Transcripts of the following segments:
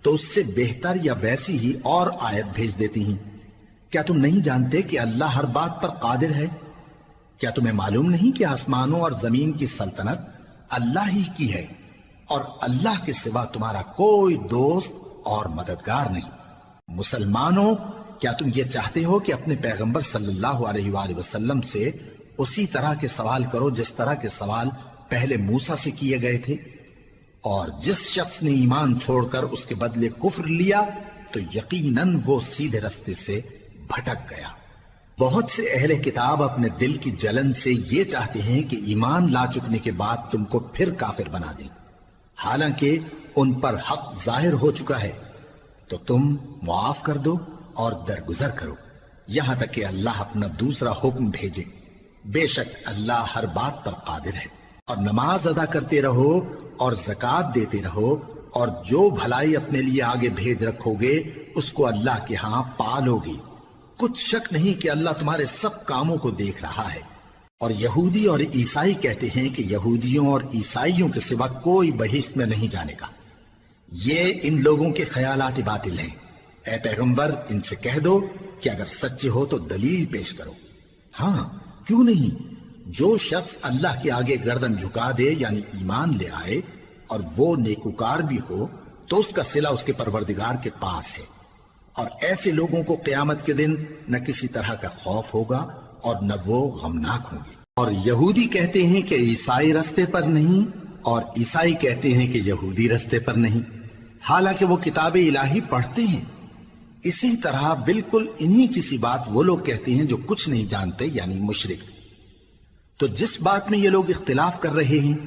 تو اس سے بہتر یا ویسی ہی اور آیت بھیج دیتی ہیں۔ کیا تم نہیں جانتے کہ اللہ ہر بات پر قادر ہے؟ کیا تمہیں معلوم نہیں کہ آسمانوں اور زمین کی سلطنت اللہ ہی کی ہے، اور اللہ کے سوا تمہارا کوئی دوست اور مددگار نہیں؟ مسلمانوں، کیا تم یہ چاہتے ہو کہ اپنے پیغمبر صلی اللہ علیہ وآلہ وسلم سے اسی طرح کے سوال کرو جس طرح کے سوال پہلے موسیٰ سے کیے گئے تھے؟ اور جس شخص نے ایمان چھوڑ کر اس کے بدلے کفر لیا تو یقیناً وہ سیدھے رستے سے بھٹک گیا۔ بہت سے اہل کتاب اپنے دل کی جلن سے یہ چاہتے ہیں کہ ایمان لا چکنے کے بعد تم کو پھر کافر بنا دیں، حالانکہ ان پر حق ظاہر ہو چکا ہے۔ تو تم معاف کر دو اور درگزر کرو یہاں تک کہ اللہ اپنا دوسرا حکم بھیجے۔ بے شک اللہ ہر بات پر قادر ہے۔ اور نماز ادا کرتے رہو اور زکوٰۃ دیتے رہو، اور جو بھلائی اپنے لیے آگے بھیج رکھو گے اس کو اللہ کے ہاں پالو گے۔ کچھ شک نہیں کہ اللہ تمہارے سب کاموں کو دیکھ رہا ہے۔ اور یہودی اور عیسائی کہتے ہیں کہ یہودیوں اور عیسائیوں کے سوا کوئی بہشت میں نہیں جانے کا۔ یہ ان لوگوں کے خیالات باطل ہیں۔ اے پیغمبر، ان سے کہہ دو کہ اگر سچے ہو تو دلیل پیش کرو۔ ہاں، کیوں نہیں؟ جو شخص اللہ کے آگے گردن جھکا دے یعنی ایمان لے آئے اور وہ نیکوکار بھی ہو تو اس کا صلہ اس کے پروردگار کے پاس ہے۔ اور ایسے لوگوں کو قیامت کے دن نہ کسی طرح کا خوف ہوگا اور نہ وہ غمناک ہوں گے۔ اور یہودی کہتے ہیں کہ عیسائی رستے پر نہیں، اور عیسائی کہتے ہیں کہ یہودی رستے پر نہیں، حالانکہ وہ کتاب الہی پڑھتے ہیں۔ اسی طرح بالکل انہی کسی بات وہ لوگ کہتے ہیں جو کچھ نہیں جانتے یعنی مشرک۔ تو جس بات میں یہ لوگ اختلاف کر رہے ہیں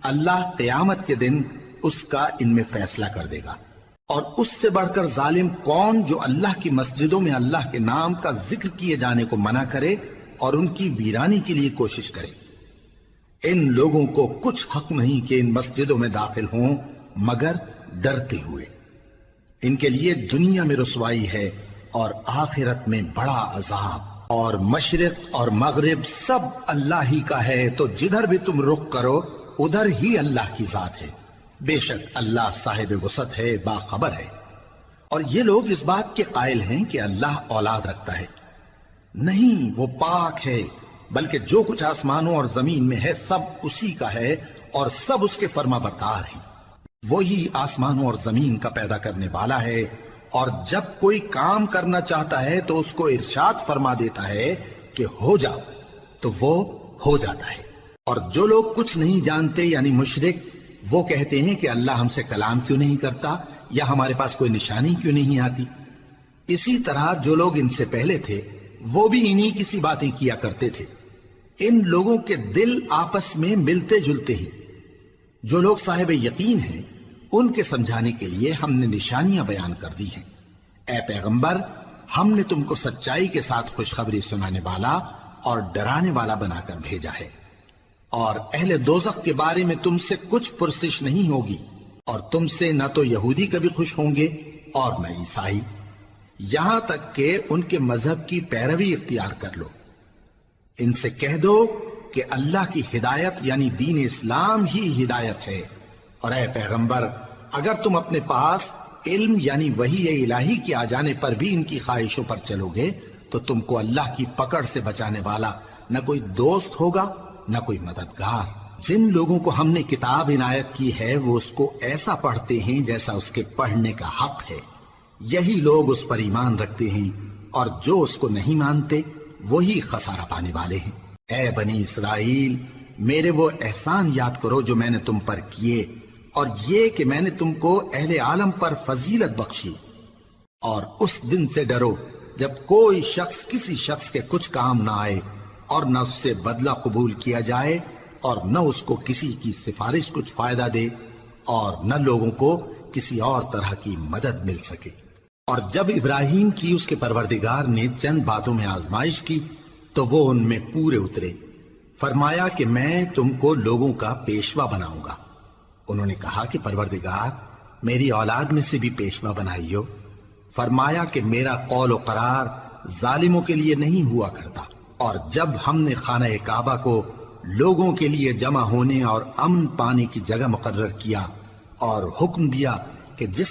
اللہ قیامت کے دن اس کا ان میں فیصلہ کر دے گا۔ اور اس سے بڑھ کر ظالم کون جو اللہ کی مسجدوں میں اللہ کے نام کا ذکر کیے جانے کو منع کرے اور ان کی ویرانی کے لیے کوشش کرے۔ ان لوگوں کو کچھ حق نہیں کہ ان مسجدوں میں داخل ہوں مگر ڈرتے ہوئے۔ ان کے لیے دنیا میں رسوائی ہے اور آخرت میں بڑا عذاب۔ اور مشرق اور مغرب سب اللہ ہی کا ہے، تو جدھر بھی تم رخ کرو ادھر ہی اللہ کی ذات ہے۔ بے شک اللہ صاحب وسعت ہے، باخبر ہے۔ اور یہ لوگ اس بات کے قائل ہیں کہ اللہ اولاد رکھتا ہے۔ نہیں، وہ پاک ہے، بلکہ جو کچھ آسمانوں اور زمین میں ہے سب اسی کا ہے اور سب اس کے فرما بردار ہیں۔ وہی آسمانوں اور زمین کا پیدا کرنے والا ہے، اور جب کوئی کام کرنا چاہتا ہے تو اس کو ارشاد فرما دیتا ہے کہ ہو جاؤ، تو وہ ہو جاتا ہے۔ اور جو لوگ کچھ نہیں جانتے یعنی مشرک، وہ کہتے ہیں کہ اللہ ہم سے کلام کیوں نہیں کرتا یا ہمارے پاس کوئی نشانی کیوں نہیں آتی۔ اسی طرح جو لوگ ان سے پہلے تھے وہ بھی انہی کسی باتیں کیا کرتے تھے۔ ان لوگوں کے دل آپس میں ملتے جلتے ہیں۔ جو لوگ صاحب یقین ہیں ان کے سمجھانے کے لیے ہم نے نشانیاں بیان کر دی ہیں۔ اے پیغمبر، ہم نے تم کو سچائی کے ساتھ خوشخبری سنانے والا اور ڈرانے والا بنا کر بھیجا ہے۔ اور اہل دوزخ کے بارے میں تم سے کچھ پرسش نہیں ہوگی، اور تم سے نہ تو یہودی کبھی خوش ہوں گے اور نہ عیسائی، یہاں تک کہ ان کے مذہب کی پیروی اختیار کر لو۔ ان سے کہہ دو کہ اللہ کی ہدایت یعنی دین اسلام ہی ہدایت ہے۔ اور اے پیغمبر، اگر تم اپنے پاس علم یعنی وحی الہی کے آ جانے پر بھی ان کی خواہشوں پر چلو گے تو تم کو اللہ کی پکڑ سے بچانے والا نہ کوئی دوست ہوگا نہ کوئی مددگار۔ جن لوگوں کو ہم نے کتاب عنایت کی ہے وہ اس کو ایسا پڑھتے ہیں جیسا اس کے پڑھنے کا حق ہے، یہی لوگ اس پر ایمان رکھتے ہیں، اور جو اس کو نہیں مانتے وہی خسارہ پانے والے ہیں۔ اے بنی اسرائیل، میرے وہ احسان یاد کرو جو میں نے تم پر کیے، اور یہ کہ میں نے تم کو اہل عالم پر فضیلت بخشی۔ اور اس دن سے ڈرو جب کوئی شخص کسی شخص کے کچھ کام نہ آئے، اور نہ اس سے بدلہ قبول کیا جائے، اور نہ اس کو کسی کی سفارش کچھ فائدہ دے، اور نہ لوگوں کو کسی اور طرح کی مدد مل سکے۔ اور جب ابراہیم کی اس کے پروردگار نے چند باتوں میں آزمائش کی تو وہ ان میں پورے اترے۔ فرمایا کہ میں تم کو لوگوں کا پیشوا بناؤں گا۔ انہوں نے کہا کہ پروردگار، میری اولاد میں سے بھی پیشوا بنائیو۔ فرمایا کہ میرا قول و قرار ظالموں کے لیے نہیں ہوا کرتا۔ اور جب ہم نے خانہ کعبہ کو لوگوں کے لیے جمع ہونے اور امن پانے کی جگہ مقرر کیا اور حکم دیا کہ جس